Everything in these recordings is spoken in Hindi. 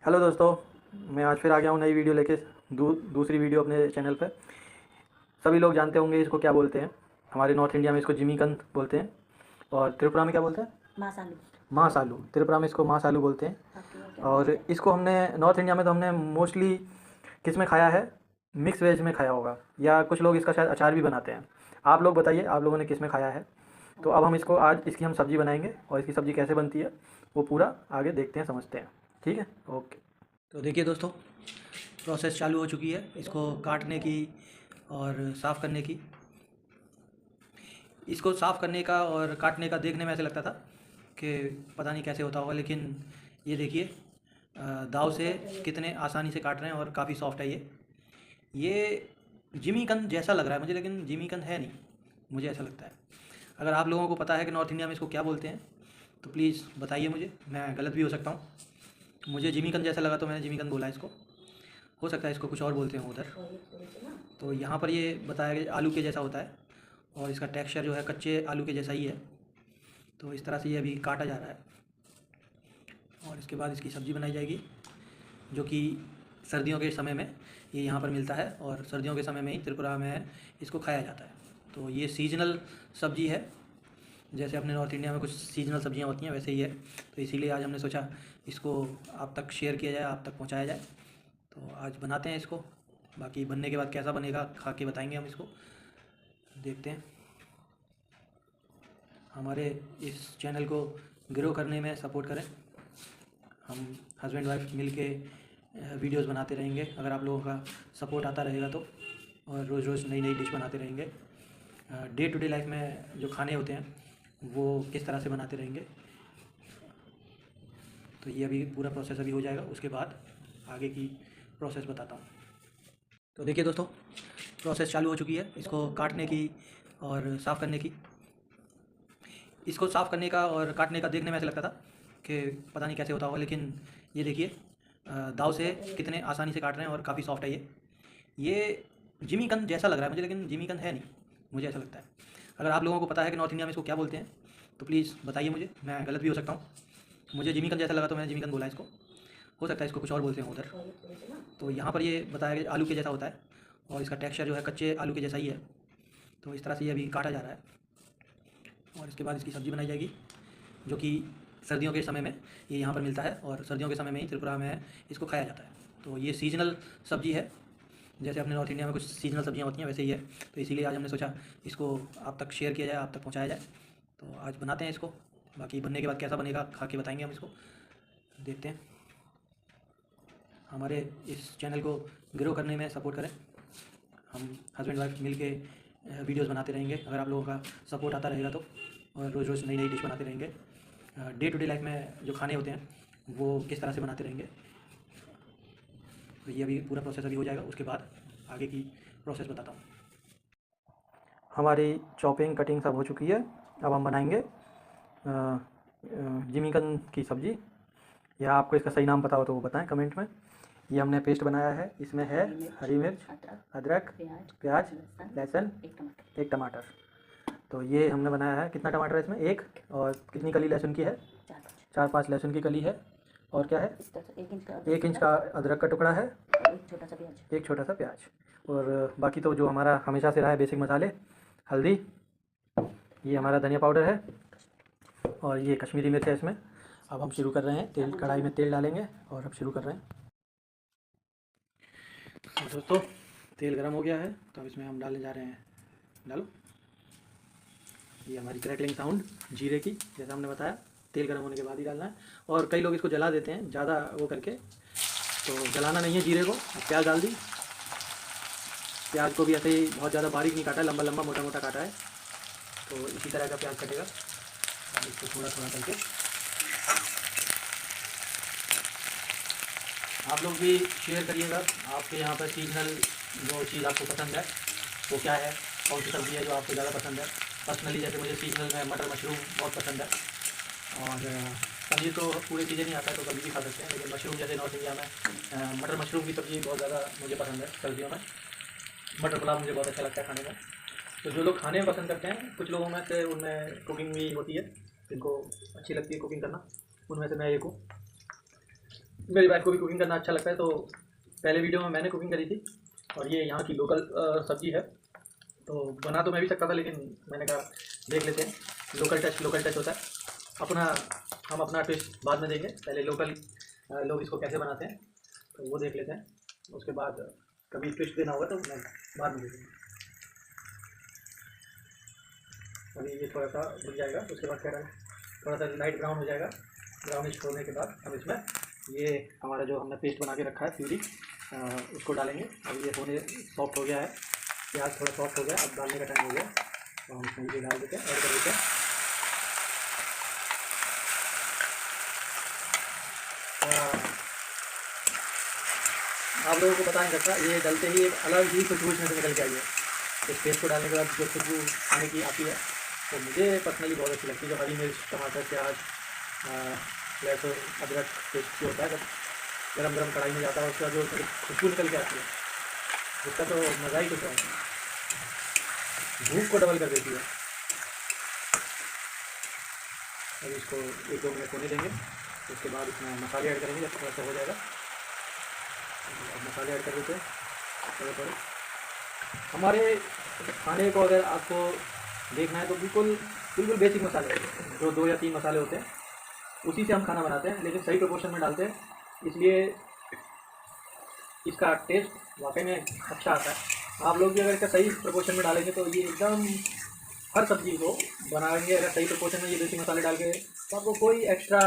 हेलो दोस्तों, मैं आज फिर आ गया हूँ नई वीडियो लेके। दूसरी वीडियो अपने चैनल पे। सभी लोग जानते होंगे इसको क्या बोलते हैं। हमारे नॉर्थ इंडिया में इसको जिमीकंद बोलते हैं और त्रिपुरा में क्या बोलते हैं? मास आलू। मांस आलू। त्रिपुरा में इसको मांस आलू बोलते हैं। आपके यहाँ क्या और बोलते हैं? इसको हमने नॉर्थ इंडिया में तो हमने मोस्टली किस में खाया है? मिक्स वेज में खाया होगा, या कुछ लोग इसका शायद अचार भी बनाते हैं। आप लोग बताइए, आप लोगों ने किस में खाया है? तो अब हम इसको आज इसकी हम सब्ज़ी बनाएंगे और इसकी सब्ज़ी कैसे बनती है वो पूरा आगे देखते हैं, समझते हैं। ठीक है, ओके। तो देखिए दोस्तों, प्रोसेस चालू हो चुकी है इसको काटने की और साफ़ करने की। इसको साफ़ करने का और काटने का देखने में ऐसे लगता था कि पता नहीं कैसे होता होगा, लेकिन ये देखिए दाव से कितने आसानी से काट रहे हैं और काफ़ी सॉफ्ट है ये जिमीकंद जैसा लग रहा है मुझे, लेकिन जिमीकंद है नहीं, मुझे ऐसा लगता है। अगर आप लोगों को पता है कि नॉर्थ इंडिया में इसको क्या बोलते हैं तो प्लीज़ बताइए मुझे, मैं गलत भी हो सकता हूँ। मुझे जिमीकंद जैसा लगा तो मैंने जिमीकंद बोला इसको। हो सकता है इसको कुछ और बोलते हो उधर। तो यहाँ पर ये बताया गया आलू के जैसा होता है और इसका टेक्सचर जो है कच्चे आलू के जैसा ही है। तो इस तरह से ये अभी काटा जा रहा है और इसके बाद इसकी सब्ज़ी बनाई जाएगी, जो कि सर्दियों के समय में ये यहाँ पर मिलता है और सर्दियों के समय में ही त्रिपुरा में इसको खाया जाता है। तो ये सीजनल सब्ज़ी है, जैसे अपने नॉर्थ इंडिया में कुछ सीजनल सब्जियाँ होती हैं वैसे ही है। तो इसीलिए आज हमने सोचा इसको आप तक शेयर किया जाए, आप तक पहुँचाया जाए। तो आज बनाते हैं इसको। बाकी बनने के बाद कैसा बनेगा खा के बताएंगे हम इसको। देखते हैं। हमारे इस चैनल को ग्रो करने में सपोर्ट करें। हम हस्बैंड वाइफ मिल के वीडियोज़ बनाते रहेंगे अगर आप लोगों का सपोर्ट आता रहेगा तो, और रोज़ रोज़ नई नई डिश बनाते रहेंगे। डे टू डे लाइफ में जो खाने होते हैं वो किस तरह से बनाते रहेंगे। तो ये अभी पूरा प्रोसेस अभी हो जाएगा, उसके बाद आगे की प्रोसेस बताता हूँ। तो देखिए दोस्तों, प्रोसेस चालू हो चुकी है इसको काटने की और साफ़ करने की। इसको साफ़ करने का और काटने का देखने में ऐसे लगता था कि पता नहीं कैसे होता होगा, लेकिन ये देखिए दाव से कितने आसानी से काट रहे हैं और काफ़ी सॉफ्ट है ये जिमीकंद जैसा लग रहा है मुझे, लेकिन जिमीकंद है नहीं, मुझे ऐसा लगता है। अगर आप लोगों को पता है कि नॉर्थ इंडिया में इसको क्या बोलते हैं तो प्लीज़ बताइए मुझे, मैं गलत भी हो सकता हूँ। मुझे जिमीकंद जैसा लगा तो मैंने जिमीकंद बोला इसको। हो सकता है इसको कुछ और बोलते हो उधर। तो यहाँ पर ये बताया गया आलू के जैसा होता है और इसका टेक्सचर जो है कच्चे आलू के जैसा ही है। तो इस तरह से ये अभी काटा जा रहा है और इसके बाद इसकी सब्ज़ी बनाई जाएगी, जो कि सर्दियों के समय में ये यहाँ पर मिलता है और सर्दियों के समय में ही त्रिपुरा में इसको खाया जाता है। तो ये सीजनल सब्ज़ी है, जैसे अपने नॉर्थ इंडिया में कुछ सीजनल सब्जियाँ होती हैं वैसे ही है। तो इसीलिए आज हमने सोचा इसको आप तक शेयर किया जाए, आप तक पहुँचाया जाए। तो आज बनाते हैं इसको। बाकी बनने के बाद कैसा बनेगा खा के बताएंगे हम इसको। देखते हैं। हमारे इस चैनल को ग्रो करने में सपोर्ट करें। हम हस्बैंड वाइफ मिल के वीडियोज़ बनाते रहेंगे अगर आप लोगों का सपोर्ट आता रहेगा तो, और रोज़ रोज़ नई नई डिश बनाते रहेंगे। डे टू डे लाइफ में जो खाने होते हैं वो किस तरह से बनाते रहेंगे। तो ये अभी पूरा प्रोसेस अभी हो जाएगा, उसके बाद आगे की प्रोसेस बताता हूँ। हमारी चॉपिंग कटिंग सब हो चुकी है। अब हम बनाएंगे जिमीकंद की सब्ज़ी, या आपको इसका सही नाम पता हो तो वो बताएं कमेंट में। ये हमने पेस्ट बनाया है, इसमें है हरी मिर्च, अदरक, प्याज, लहसुन, एक टमाटर। तो ये हमने बनाया है। कितना टमाटर है इसमें? एक। और कितनी कली लहसुन की है? 4-5 लहसुन की कली है। और क्या है? 1 इंच का अदरक का टुकड़ा है, एक छोटा सा प्याज। और बाकी तो जो हमारा हमेशा से रहा है बेसिक मसाले, हल्दी, ये हमारा धनिया पाउडर है और ये कश्मीरी मिर्च है इसमें। अब हम शुरू कर रहे हैं। तेल, कढ़ाई में तेल डालेंगे और अब शुरू कर रहे हैं। तो दोस्तों, तेल गरम हो गया है तो अब इसमें हम डालने जा रहे हैं, डालो। ये हमारी क्रैकलिंग साउंड जीरे की, जैसा हमने बताया तेल गर्म होने के बाद ही डालना है। और कई लोग इसको जला देते हैं ज़्यादा वो करके, तो जलाना नहीं है जीरे को। प्याज डाल दी। प्याज को भी ऐसे ही बहुत ज़्यादा बारीक नहीं काटा है, लंबा लंबा मोटा मोटा काटा है। तो इसी तरह का प्याज कटेगा। अब इसको थोड़ा थोड़ा करके आप लोग भी शेयर करिएगा। आपके यहाँ पर सीजनल जो चीज़ आपको पसंद है वो क्या है, कौन सी सब्ज़ी है जो आपको ज़्यादा पसंद है। पर्सनली जैसे मुझे सीजनल में मटर मशरूम बहुत पसंद है। और पनीर तो पूरे सीजन ही आता है तो कभी भी खा सकते हैं, लेकिन मशरूम जैसे नॉर्थ इंडिया में मटर मशरूम की सब्ज़ी बहुत ज़्यादा मुझे पसंद है सर्दियों में। मटर पुलाव मुझे बहुत अच्छा लगता है खाने में। तो जो लोग खाने में पसंद करते हैं, कुछ लोगों में से उनमें कुकिंग भी होती है, जिनको अच्छी लगती है कुकिंग करना, उनमें से मैं एक हूँ। मेरी वाइफ को भी कुकिंग करना अच्छा लगता है, तो पहले वीडियो में मैंने कुकिंग करी थी और ये यहाँ की लोकल सब्ज़ी है। तो बना तो मैं भी सकता था, लेकिन मैंने कहा देख लेते हैं, लोकल टच होता है अपना। हम अपना ट्विस्ट बाद में देंगे, पहले लोकल लोग इसको कैसे बनाते हैं तो वो देख लेते हैं, उसके बाद कभी ट्विस्ट देना होगा तो मैं बाद में देंगे। अभी ये थोड़ा सा भुन जाएगा, उसके बाद क्या करें, थोड़ा सा लाइट ब्राउन हो जाएगा। ब्राउनिश होने के बाद हम इसमें ये हमारा जो हमने पेस्ट बना के रखा है प्यूरी, उसको डालेंगे। अब ये होने सॉफ्ट हो गया है, प्याज थोड़ा सॉफ्ट हो गया, अब डालने का टाइम हो गया, तो हम इसमें ये डाल देते हैं, ऐड कर देते हैं। आप लोगों को बता नहीं सकता, ये डलते ही एक अलग ही खुशबू इसमें से निकल के आई है। इस पेस्ट को डालने के बाद जो खुशबू आने की आती है तो मुझे पर्सनली बहुत अच्छी लगती है। जो हरी मिर्च, टमाटर, प्याज, लहसुन, अदरक पेस्ट जो होता है, जब गरम गरम कढ़ाई में जाता है उसका जो खुशबू निकल के आती है, उसका तो मज़ा ही कुछ है, भूख को डबल कर देती है। अब इसको 1-2 मिनट होने देंगे, उसके बाद इसमें मसाले ऐड करेंगे जब थोड़ा सा हो जाएगा। अब मसाले ऐड कर देते हैं थोड़े। हमारे खाने को अगर आपको देखना है तो बिल्कुल बेसिक मसाले जो 2 या 3 मसाले होते हैं, उसी से हम खाना बनाते हैं, लेकिन सही प्रोपोर्शन में डालते हैं, इसलिए इसका टेस्ट वाकई में अच्छा आता है। आप लोग भी अगर इसका सही प्रोपोर्शन में डालेंगे तो ये एकदम हर सब्ज़ी को बनाएंगे अगर सही प्रोपोर्शन में ये देसी मसाले डाल के, तो आपको कोई एक्स्ट्रा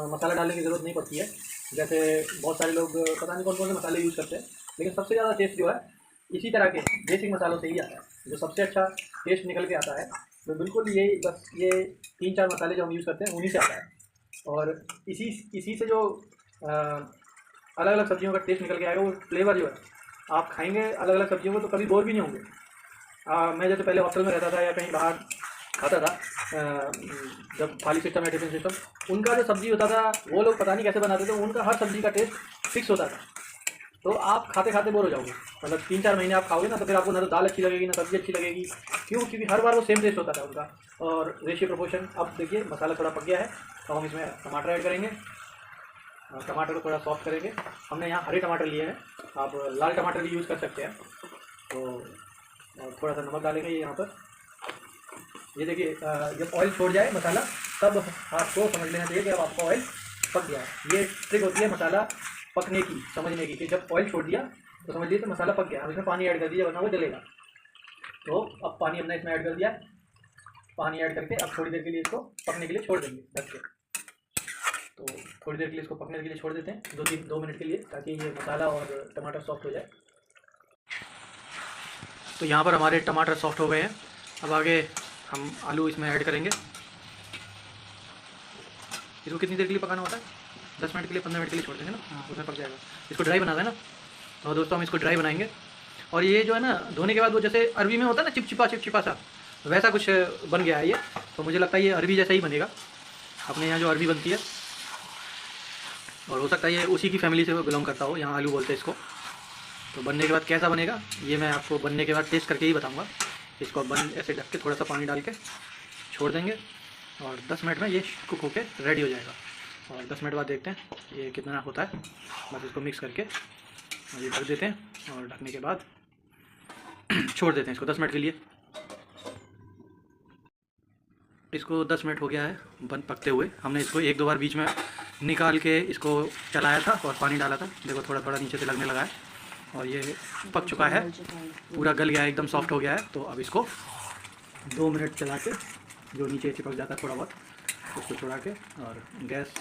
मसाला डालने की ज़रूरत नहीं पड़ती है। जैसे बहुत सारे लोग पता नहीं कौन कौन से मसाले यूज़ करते हैं, लेकिन सबसे ज़्यादा टेस्ट जो है इसी तरह के बेसिक मसालों से ही आता है। जो सबसे अच्छा टेस्ट निकल के आता है तो बिल्कुल ये बस ये 3-4 मसाले जो हम यूज़ करते हैं उन्हीं से आता है। और इसी से जो अलग अलग सब्जियों का टेस्ट निकल के आएगा, वो फ्लेवर जो है आप खाएंगे अलग अलग सब्जियों को तो कभी बोर भी नहीं होंगे। मैं जैसे पहले हॉस्टल में रहता था या कहीं बाहर खाता था, जब थाली सिस्टम या टिफिन सिस्टम, उनका जो सब्ज़ी होता था वो लोग पता नहीं कैसे बनाते थे, उनका हर सब्ज़ी का टेस्ट फिक्स होता था। तो आप खाते खाते बोर हो जाओगे, मतलब 3-4 महीने आप खाओगे ना तो फिर आपको ना तो दाल अच्छी लगेगी ना सब्ज़ी अच्छी लगेगी। क्यों? क्योंकि हर बार वो सेम टेस्ट होता था उनका। और रेशियो प्रोपोर्शन, अब देखिए मसाला थोड़ा पक गया है तो हम इसमें टमाटर ऐड करेंगे। टमाटर को थोड़ा सॉफ्ट करेंगे। हमने यहाँ हरे टमाटर लिए हैं, आप लाल टमाटर भी यूज़ कर सकते हैं। तो थोड़ा सा नमक डालेंगे यहाँ पर। ये देखिए जब ऑयल छोड़ जाए मसाला तब आपको समझ लेना चाहिए कि अब आपका ऑयल पक गया है। ये ट्रिक होती है मसाला पकने की, समझने की, कि जब ऑयल छोड़ दिया तो समझ लीजिए तो मसाला पक गया। अब इसमें पानी ऐड कर दीजिए वरना वो जलेगा। तो अब पानी हमने इसमें ऐड कर दिया। पानी ऐड करके अब थोड़ी देर के लिए इसको पकने के लिए छोड़ देंगे ढक के। तो थोड़ी देर के लिए इसको पकने के लिए छोड़ देते हैं, 2 मिनट के लिए, ताकि ये मसाला और टमाटर सॉफ्ट हो जाए। तो यहाँ पर हमारे टमाटर सॉफ्ट हो गए हैं। अब आगे हम आलू इसमें ऐड करेंगे। इसको कितनी देर के लिए पकाना होता है? 10 मिनट के लिए, 15 मिनट के लिए छोड़ देंगे ना, उसमें पक जाएगा। इसको ड्राई बनाना है ना, तो दोस्तों हम इसको ड्राई बनाएंगे। और ये जो है ना धोने के बाद वो जैसे अरबी में होता है ना चिपचिपा सा, वैसा कुछ बन गया है ये। तो मुझे लगता है ये अरबी जैसा ही बनेगा, अपने यहाँ जो अरबी बनती है। और हो सकता है ये उसी की फैमिली से बिलोंग करता हो, यहाँ आलू बोलते हैं इसको। तो बनने के बाद कैसा बनेगा ये मैं आपको बनने के बाद टेस्ट करके ही बताऊँगा। इसको बन ऐसे ढक के थोड़ा सा पानी डाल के छोड़ देंगे और 10 मिनट में ये कुक होके रेडी हो जाएगा। और 10 मिनट बाद देखते हैं ये कितना होता है। बस इसको मिक्स करके ये ढक देते हैं और ढकने के बाद छोड़ देते हैं इसको 10 मिनट के लिए। इसको 10 मिनट हो गया है बन पकते हुए। हमने इसको 1-2 बार बीच में निकाल के इसको चलाया था और पानी डाला था। देखो थोड़ा थोड़ा नीचे से लगने लगा है और ये पक चुका है, पूरा गल गया है, एकदम सॉफ्ट हो गया है। तो अब इसको 2 मिनट चला के, जो नीचे चिपक जाता है थोड़ा बहुत, उसको छुड़ा के और गैस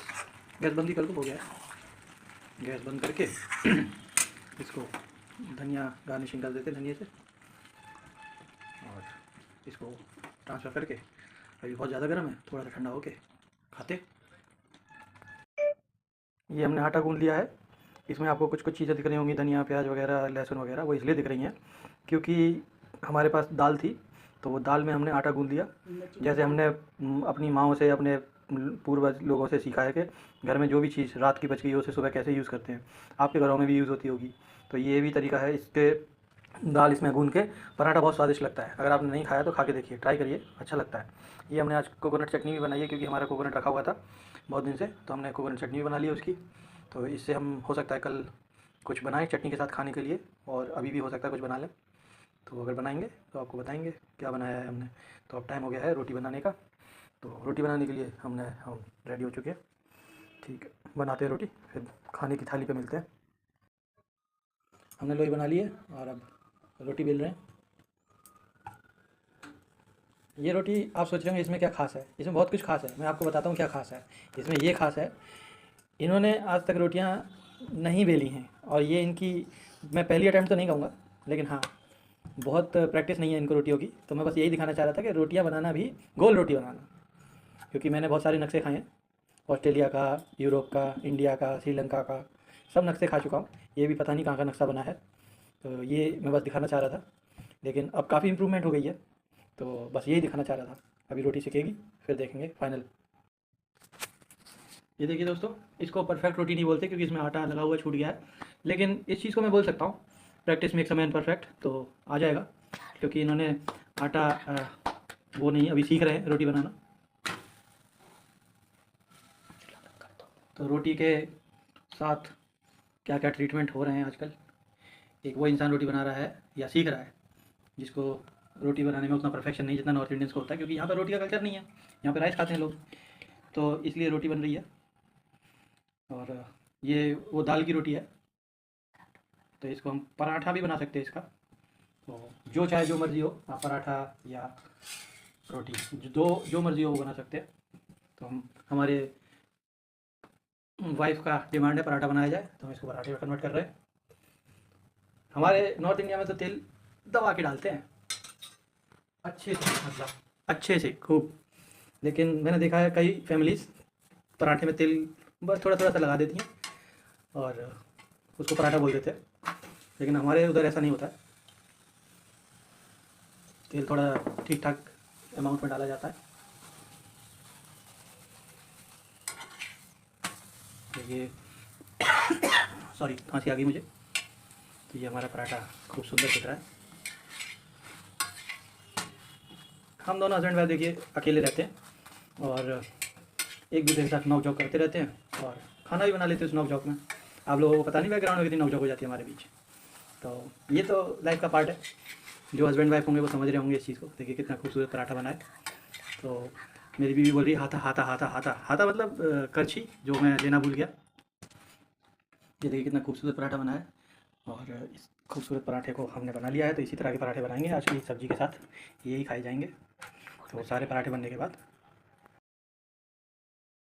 बंद ही कर दो, हो गया है। गैस बंद करके इसको धनिया गार्निशिंग कर देते धनिया से और इसको ट्रांसफ़र करके, अभी बहुत ज़्यादा गर्म है, थोड़ा सा ठंडा होके खाते। ये हमने आटा गूंद लिया है। इसमें आपको कुछ चीज़ें दिख रही होंगी, धनिया, प्याज वगैरह, लहसुन वगैरह, वो इसलिए दिख रही हैं क्योंकि हमारे पास दाल थी, तो वो दाल में हमने आटा गूंद लिया। जैसे हमने अपनी माँओं से, अपने पूर्वज लोगों से सीखा है कि घर में जो भी चीज़ रात की बच गई उसे सुबह कैसे यूज़ करते हैं, आपके घरों में भी यूज़ होती होगी। तो ये भी तरीका है, इसके दाल इसमें गूंद के पराठा बहुत स्वादिष्ट लगता है। अगर आपने नहीं खाया तो खा के देखिए, ट्राई करिए, अच्छा लगता है। ये हमने आज कोकोनट चटनी भी बनाई है, क्योंकि हमारा कोकोनट रखा हुआ था बहुत दिन से, तो हमने कोकोनट चटनी भी बना ली है उसकी। तो इससे हम हो सकता है कल कुछ बनाएं चटनी के साथ खाने के लिए, और अभी भी हो सकता है कुछ बना लें। तो अगर बनाएंगे तो आपको बताएंगे क्या बनाया है हमने। तो अब टाइम हो गया है रोटी बनाने का। तो रोटी बनाने के लिए हम रेडी हो चुके हैं। ठीक है, बनाते हैं रोटी, फिर खाने की थाली पे मिलते हैं। हमने लोई बना ली है और अब रोटी बेल रहे हैं। ये रोटी आप सोच रहे होंगे इसमें क्या खास है। इसमें बहुत कुछ खास है, मैं आपको बताता हूँ क्या खास है। इसमें ये खास है, इन्होंने आज तक रोटियाँ नहीं बेली हैं, और ये इनकी मैं पहली अटैम्प्ट तो नहीं कहूँगा, लेकिन हाँ बहुत प्रैक्टिस नहीं है इनको रोटियों की। तो मैं बस यही दिखाना चाह रहा था कि रोटियाँ बनाना भी, गोल रोटी बनाना, क्योंकि मैंने बहुत सारे नक्शे खाए हैं, ऑस्ट्रेलिया का, यूरोप का, इंडिया का, श्रीलंका का, सब नक्शे खा चुका हूँ। ये भी पता नहीं कहाँ का नक्शा बना है। तो ये मैं बस दिखाना चाह रहा था, लेकिन अब काफ़ी इम्प्रूवमेंट हो गई है। तो बस यही दिखाना चाह रहा था। अभी रोटी सिकेगी, फिर देखेंगे फाइनल। ये देखिए दोस्तों, इसको परफेक्ट रोटी नहीं बोलते क्योंकि इसमें आटा लगा हुआ छूट गया है, लेकिन इस चीज़ को मैं बोल सकता हूँ practice makes a man perfect. तो आ जाएगा, क्योंकि इन्होंने आटा वो नहीं, अभी सीख रहे हैं रोटी बनाना। तो रोटी के साथ क्या क्या ट्रीटमेंट हो रहे हैं आजकल। एक वो इंसान रोटी बना रहा है या सीख रहा है जिसको रोटी बनाने में उतना परफेक्शन नहीं जितना नॉर्थ इंडियंस को होता है, क्योंकि यहाँ पर रोटी का कल्चर नहीं है, यहाँ पर राइस खाते हैं लोग, तो इसलिए रोटी बन रही है। और ये वो दाल की रोटी है, तो इसको हम पराठा भी बना सकते हैं इसका। तो जो चाहे जो मर्ज़ी हो, आप पराठा या रोटी जो मर्ज़ी हो वो बना सकते हैं। तो हमारे वाइफ का डिमांड है पराठा बनाया जाए, तो हम इसको पराठे में कन्वर्ट कर रहे हैं। हमारे नॉर्थ इंडिया में तो तेल दबा के डालते हैं अच्छे से, मतलब अच्छे से खूब। लेकिन मैंने देखा है कई फैमिलीज़ पराठे में तेल बस थोड़ा थोड़ा सा लगा देती हैं और उसको पराठा बोल देते हैं, लेकिन हमारे उधर ऐसा नहीं होता है। तेल थोड़ा ठीक ठाक अमाउंट में डाला जाता है। ये सॉरी, खांसी आ गई मुझे। तो ये हमारा पराठा खूब सुंदर दिख रहा है। हम दोनों हस्बैंड वाइफ देखिए अकेले रहते हैं और एक दूसरे के साथ नोक झोंक करते रहते हैं, और खाना भी बना लेते हैं उस नोक झोंक में। आप लोगों को पता नहीं बैकग्राउंड में कितनी नोक झोंक हो जाती है हमारे बीच। तो ये तो लाइफ का पार्ट है। जो हस्बैंड वाइफ होंगे वो समझ रहे होंगे इस चीज़ को। देखिए कितना खूबसूरत पराठा बना है। तो मेरी बीवी बोल रही है हाथा हाथा हाथा हाथा हाथा, मतलब करछी, जो मैं लेना भूल गया। ये देखिए कितना खूबसूरत पराठा बना है, और इस खूबसूरत पराठे को हमने बना लिया है। तो इसी तरह के पराठे बनाएंगे आज की सब्ज़ी के साथ, यही खाए जाएंगे। तो सारे पराठे बनने के बाद